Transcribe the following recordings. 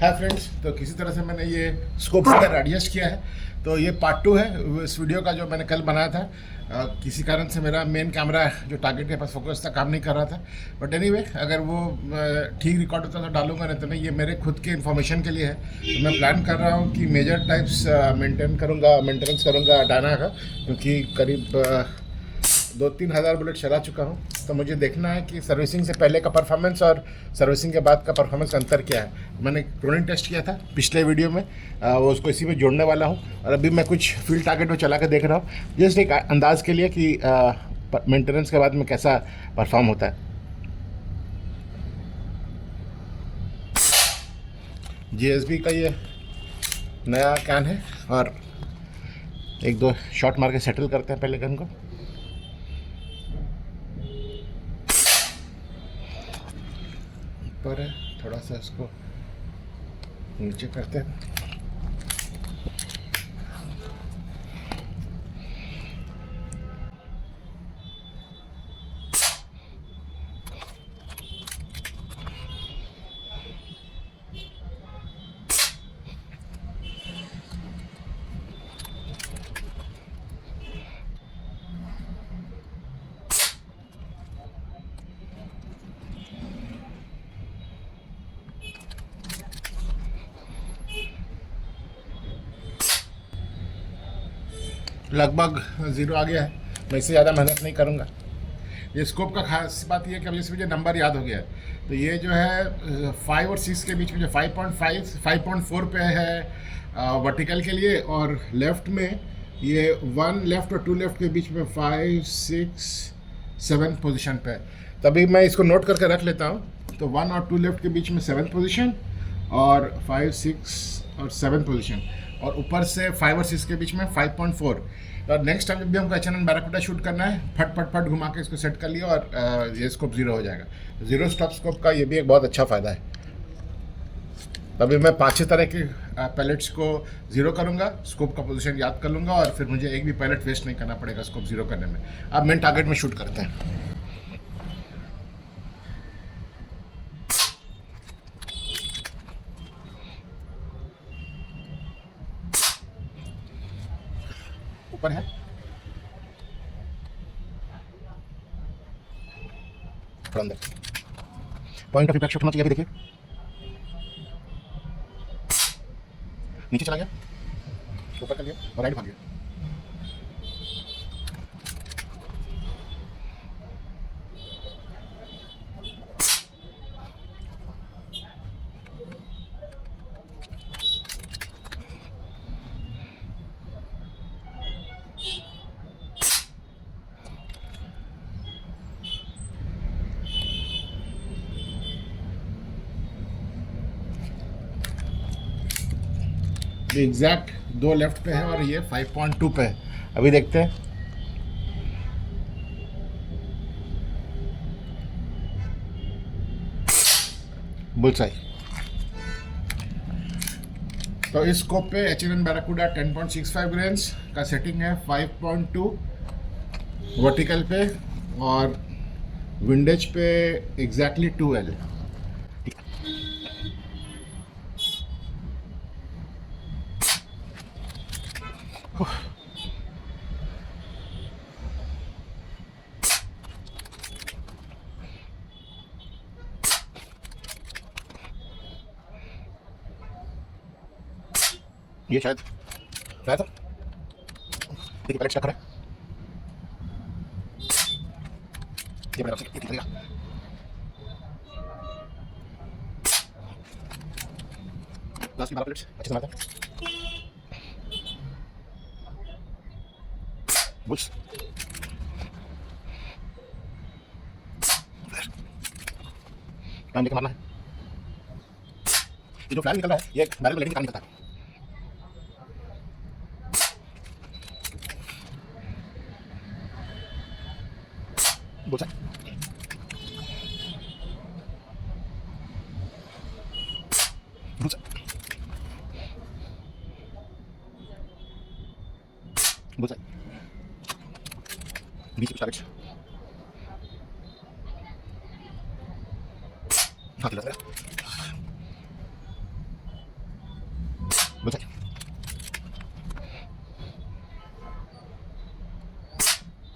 Hi friends, तो किसी तरह से मैंने ये स्कोप वगैरह एडजस्ट किया है। तो ये पार्ट 2 है इस वीडियो का जो मैंने कल बनाया था। किसी कारण से मेरा मेन कैमरा जो टारगेट के पास फोकस था काम नहीं कर रहा था। बट एनीवे, अगर वो ठीक रिकॉर्ड होता तो डालूंगा, नहीं तो नहीं। ये मेरे खुद के इन्फॉर्मेशन के लिए है। तो मैं प्लान कर रहा हूँ कि मेजर टाइप्स मेंटेनेंस करूँगा डायना का, क्योंकि करीब 2-3 हज़ार बुलेट चला चुका हूँ। तो मुझे देखना है कि सर्विसिंग से पहले का परफॉर्मेंस और सर्विसिंग के बाद का परफॉर्मेंस अंतर क्या है। मैंने क्रोनिंग टेस्ट किया था पिछले वीडियो में, वो उसको इसी में जोड़ने वाला हूँ। और अभी मैं कुछ फील्ड टारगेट में चला कर देख रहा हूँ, जस्ट एक अंदाज़ के लिए कि मेंटेनेंस के बाद में कैसा परफॉर्म होता है। JSB का ये नया कैन है और एक दो शॉट मार के सेटल करते हैं पहले गन को। ऊपर है, थोड़ा सा इसको नीचे करते हैं। लगभग 0 आ गया है। मैं इससे ज़्यादा मेहनत नहीं करूँगा। ये स्कोप का खास बात ये है कि अब जैसे मुझे नंबर याद हो गया है, तो ये जो है 5 और 6 के बीच में जो 5.5 5.4 पे है वर्टिकल के लिए, और लेफ़्ट में ये 1 लेफ़्ट और 2 लेफ़्ट के बीच में 5 6 7 पोजीशन पे है। तभी मैं इसको नोट करके रख लेता हूँ। तो 1 और 2 लेफ़्ट के बीच में 7 पोजीशन, और 5 6 और 7 पोजीशन, और ऊपर से 5 और 6 के बीच में 5.4। और नेक्स्ट टाइम जब भी हमको H&N बैराकूडा शूट करना है, फट फट फट घुमा के इसको सेट कर लिया और ये स्कोप 0 हो जाएगा। ज़ीरो स्टॉप स्कोप का ये भी एक बहुत अच्छा फ़ायदा है। तभी मैं 5-6 तरह के पैलेट्स को 0 करूँगा, स्कोप का पोजीशन याद कर लूँगा, और फिर मुझे एक भी पैलेट वेस्ट नहीं करना पड़ेगा स्कोप 0 करने में। अब मेन टारगेट में शूट करते हैं। ऊपर है, थोड़ा अंदर। पॉइंट ऑफ इम्पैक्ट होना चाहिए। अभी देखिए नीचे चला गया, ऊपर कर लिया और राइट भाग गया। ये एग्जैक्ट 2 लेफ्ट पे है और ये 5.2 पे है। अभी देखते हैं। बुलसाई। तो इस स्कोप पे H&N बैराकूडा 10.65 ग्रेन्स का सेटिंग है, 5.2 वर्टिकल पे, और विंडेज पे एग्जैक्टली 2L। ये शायद था। देखिए पहले चेक करें। ये बड़ा ठीक लगेगा। लास्ट की 12 प्लेट्स अच्छे से मारते हैं। बुल्स टाइम लेके मारना है। ये जो फ्लैग निकल रहा है, ये बैरल में लेने का निकलता है। बुल्स बुल्स बुल्स बीच टारगेट्स हाथ लग रहा है।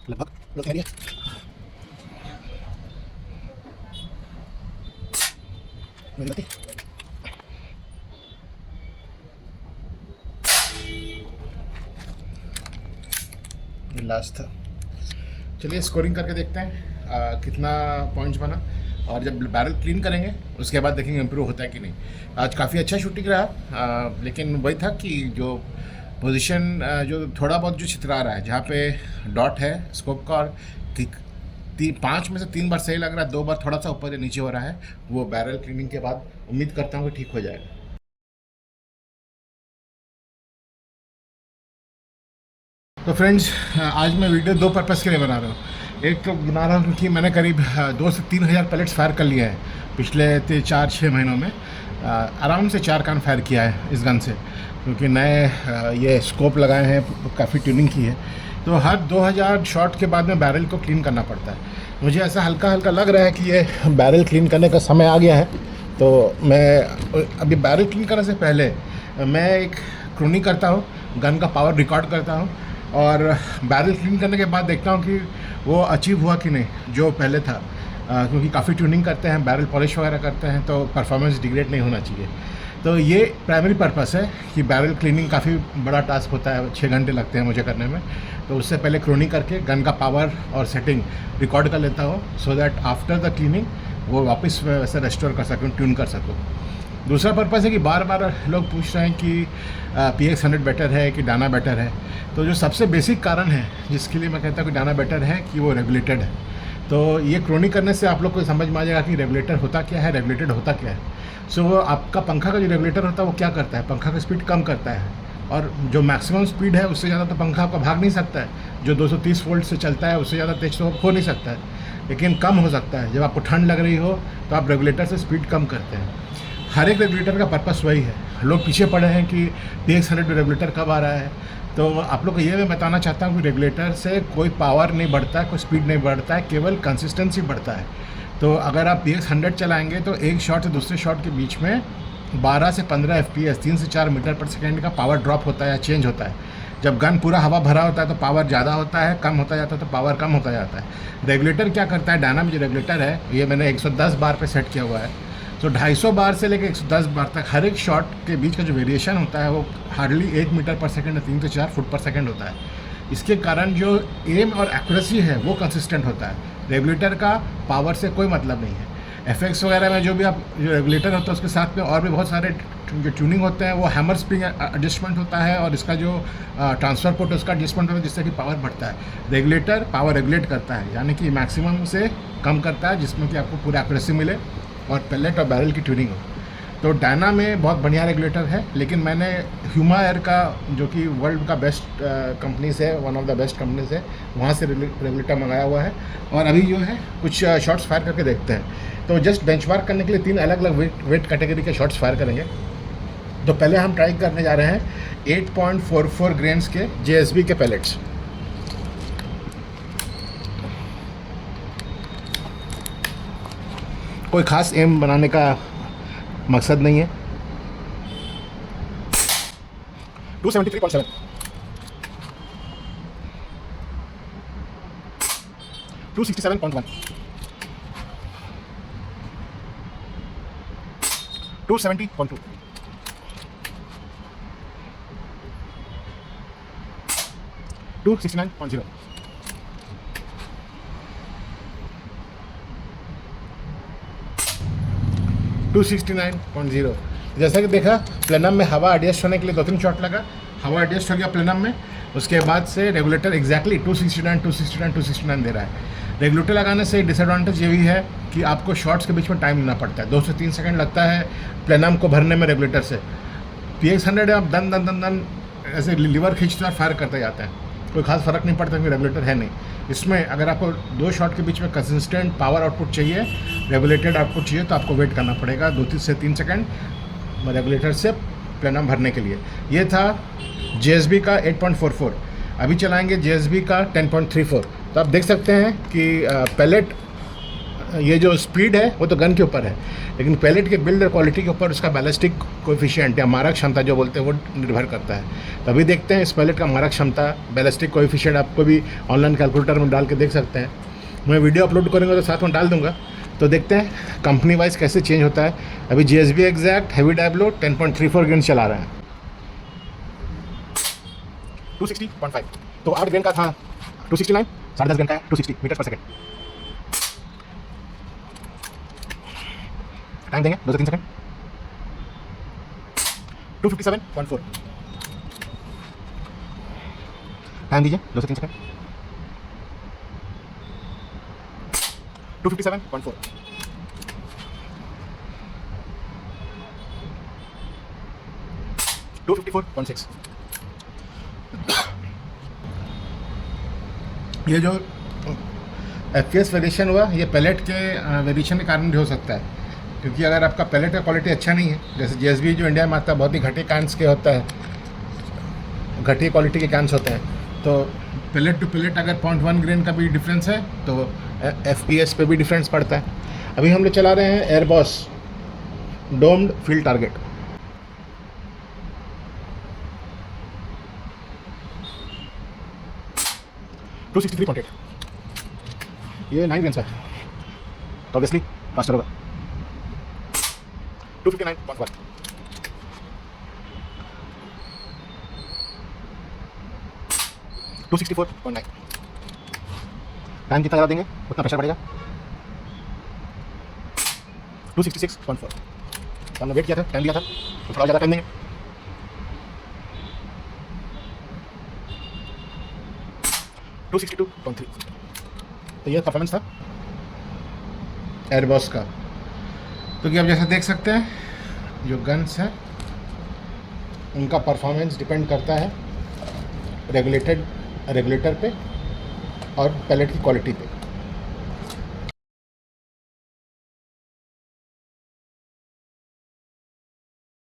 लगभग लोग कह रही है मेरी गलती। लास्ट था। चलिए स्कोरिंग करके देखते हैं कितना पॉइंट्स बना, और जब बैरल क्लीन करेंगे उसके बाद देखेंगे इम्प्रूव होता है कि नहीं। आज काफ़ी अच्छा शूटिंग रहा, लेकिन वही था कि जो पोजीशन जो थोड़ा बहुत जो छितरा रहा है, जहाँ पे डॉट है स्कोप का, और 5 में से 3 बार सही लग रहा है, 2 बार थोड़ा सा ऊपर या नीचे हो रहा है, वो बैरल क्लीनिंग के बाद उम्मीद करता हूँ कि ठीक हो जाएगा। तो फ्रेंड्स, आज मैं वीडियो 2 पर्पज़ के लिए बना रहा हूँ। एक तो बना रहा हूँ क्योंकि मैंने करीब 2 से 3 हज़ार पैलेट्स फायर कर लिया है पिछले 4-6 महीनों में। आराम से 4 कान फायर किया है इस गन से, क्योंकि नए ये स्कोप लगाए हैं, काफ़ी ट्यूनिंग की है। तो हर 2000 शॉट के बाद में बैरल को क्लीन करना पड़ता है। मुझे ऐसा हल्का हल्का लग रहा है कि ये बैरल क्लीन करने का समय आ गया है। तो मैं अभी बैरल क्लीन करने से पहले मैं एक क्रोनी करता हूँ, गन का पावर रिकॉर्ड करता हूँ, और बैरल क्लीन करने के बाद देखता हूँ कि वो अचीव हुआ कि नहीं जो पहले था, क्योंकि काफ़ी ट्यूनिंग करते हैं, बैरल पॉलिश वगैरह करते हैं, तो परफॉर्मेंस डिग्रेड नहीं होना चाहिए। तो ये प्राइमरी पर्पस है कि बैरल क्लीनिंग काफ़ी बड़ा टास्क होता है, 6 घंटे लगते हैं मुझे करने में। तो उससे पहले क्रोनी करके गन का पावर और सेटिंग रिकॉर्ड कर लेता हूँ, so that after the cleaning वो वापस वैसे रेस्टोर कर सकूँ, ट्यून कर सकूँ। दूसरा पर्पस है कि बार बार लोग पूछ रहे हैं कि PX100 बेटर है कि डाना बेटर है। तो जो सबसे बेसिक कारण है जिसके लिए मैं कहता हूँ कि डाना बेटर है कि वो रेगुलेटेड है। तो ये क्रोनी करने से आप लोग को समझ में आ जाएगा कि रेगुलेटर होता क्या है, रेगुलेटेड होता क्या है। सो आपका पंखा का जो रेगुलेटर होता है वो क्या करता है, पंखा का स्पीड कम करता है, और जो मैक्सिमम स्पीड है उससे ज़्यादा तो पंखा आपका भाग नहीं सकता है। जो 230 वोल्ट से चलता है उससे ज़्यादा तेज तो हो नहीं सकता है, लेकिन कम हो सकता है। जब आपको ठंड लग रही हो तो आप रेगुलेटर से स्पीड कम करते हैं। हर एक रेगुलेटर का पर्पस वही है। लोग पीछे पड़े हैं कि PX100 रेगुलेटर कब आ रहा है। तो आप लोग को ये मैं बताना चाहता हूँ कि रेगुलेटर से कोई पावर नहीं बढ़ता है, कोई स्पीड नहीं बढ़ता है, केवल कंसिस्टेंसी बढ़ता है। तो अगर आप PX100 चलाएंगे तो एक शॉट से दूसरे शॉट के बीच में 12 से 15 FPS 3 से 4 मीटर पर सेकेंड का पावर ड्रॉप होता है या चेंज होता है। जब गन पूरा हवा भरा होता है तो पावर ज़्यादा होता है, कम होता जाता है तो पावर कम होता जाता है। रेगुलेटर क्या करता है, डायना में जो रेगुलेटर है ये मैंने 110 बार पे सेट किया हुआ है। तो 250 बार से लेकर 110 बार तक हर एक शॉट के बीच का जो वेरिएशन होता है वो हार्डली 1 मीटर पर सेकेंड या 3 से 4 फुट पर सेकेंड होता है। इसके कारण जो एम और एक्यूरेसी है वो कंसिस्टेंट होता है। रेगुलेटर का पावर से कोई मतलब नहीं है। FX वगैरह में जो भी आप जो रेगुलेटर होता है उसके साथ में और भी बहुत सारे जो ट्यूनिंग होते हैं, वो हैमर स्प्रिंग एडजस्टमेंट होता है, और इसका जो ट्रांसफ़र पोर्ट है उसका एडजस्टमेंट होता है, जिससे कि पावर बढ़ता है। रेगुलेटर पावर रेगुलेट करता है, यानी कि मैक्सिमम से कम करता है, जिसमें कि आपको पूरा एक्यूरेसी मिले और पेलेट और बैरल की ट्यूनिंग हो। तो डायना में बहुत बढ़िया रेगुलेटर है, लेकिन मैंने ह्यूमा एयर का, जो कि वर्ल्ड का बेस्ट कंपनी से, one of the best company से, वहाँ से रेगुलेटर मंगाया हुआ है। और अभी जो है कुछ शॉट्स फायर करके देखते हैं। तो जस्ट बेंचमार्क करने के लिए 3 अलग अलग वेट कैटेगरी के शॉट्स फायर करेंगे। तो पहले हम ट्राई करने जा रहे हैं 8.44 ग्रेन्स के JSB के पैलेट्स। कोई ख़ास एम बनाने का मकसद नहीं है। 273.7, 267.1, 270.2, 269.0, 269.0। जैसा कि देखा, प्लेनम में हवा एडजस्ट होने के लिए 2-3 शॉट लगा, हवा एडजस्ट हो गया प्लेनम में। उसके बाद से रेगुलेटर एग्जैक्टली 269 दे रहा है। रेगुलेटर लगाने से डिसएडवांटेज ये भी है कि आपको शॉट्स के बीच में टाइम लेना पड़ता है। 2 से 3 सेकंड लगता है प्लेनम को भरने में रेगुलेटर से। PX100 आप दन दन दन दन ऐसे लीवर खींचते और फायर करते जाते हैं, कोई खास फ़र्क नहीं पड़ता, क्योंकि रेगुलेटर है नहीं। इसमें अगर आपको 2 शॉट के बीच में कंसिस्टेंट पावर आउटपुट चाहिए, रेगुलेटेड आउटपुट चाहिए, तो आपको वेट करना पड़ेगा 2 से 3 सेकंड रेगुलेटर से प्लेनम भरने के लिए। ये था JSB का 8.44। अभी चलाएंगे JSB का 10.34। तो आप देख सकते हैं कि पैलेट ये जो स्पीड है वो तो गन के ऊपर है, लेकिन पैलेट के बिल्ड और क्वालिटी के ऊपर उसका बैलिस्टिक कोएफिशिएंट या मारक क्षमता जो बोलते हैं वो निर्भर करता है। तभी देखते हैं इस पैलेट का मारक क्षमता, बैलिस्टिक कोएफिशिएंट आपको भी ऑनलाइन कैलकुलेटर में डाल के देख सकते हैं। मैं वीडियो अपलोड करूँगा तो साथ में डाल दूँगा, तो देखते हैं कंपनी वाइज कैसे चेंज होता है। अभी GSB exact heavy Diablo 10.34 grain चला रहे हैं, 260.5, तो 8 ग्रेन का था 269, 10.5 ग्रेन का है 260 मीटर पर सेकेंड। टाइम देंगे 2 से 3 सेकंड, 257.4, टाइम दीजिए 2 से 3 सेकंड, 257.4, 254.6। ये जो FPS वेरिएशन हुआ ये पैलेट के वेरिएशन के कारण भी हो सकता है, क्योंकि अगर आपका पैलेट का क्वालिटी अच्छा नहीं है, जैसे GSB जो इंडिया में आता है बहुत ही घटिया कैंस के होता है, घटिया क्वालिटी के कैंस होते हैं, तो पैलेट टू पैलेट अगर 0.1 ग्रेन का भी डिफरेंस है तो FPS पे भी डिफरेंस पड़ता है। अभी हम लोग चला रहे हैं एयरबॉस डोम्ड फील्ड टारगेट, ये 9 ग्रेन है तो ऑब्वियसली फास्टर होगा। 259.1, 264.9, टाइम जितना ज़्यादा देंगे उतना प्रेशर बढ़ेगा। 266.4, तो हमने वेट किया था, टाइम लिया था, तो थोड़ा ज़्यादा टाइम देंगे। 262.3, तो यह परफॉर्मेंस था एयरबॉस का। तो कि आप जैसे देख सकते हैं जो गन्स हैं उनका परफॉर्मेंस डिपेंड करता है रेगुलेटर पे और पैलेट की क्वालिटी पे।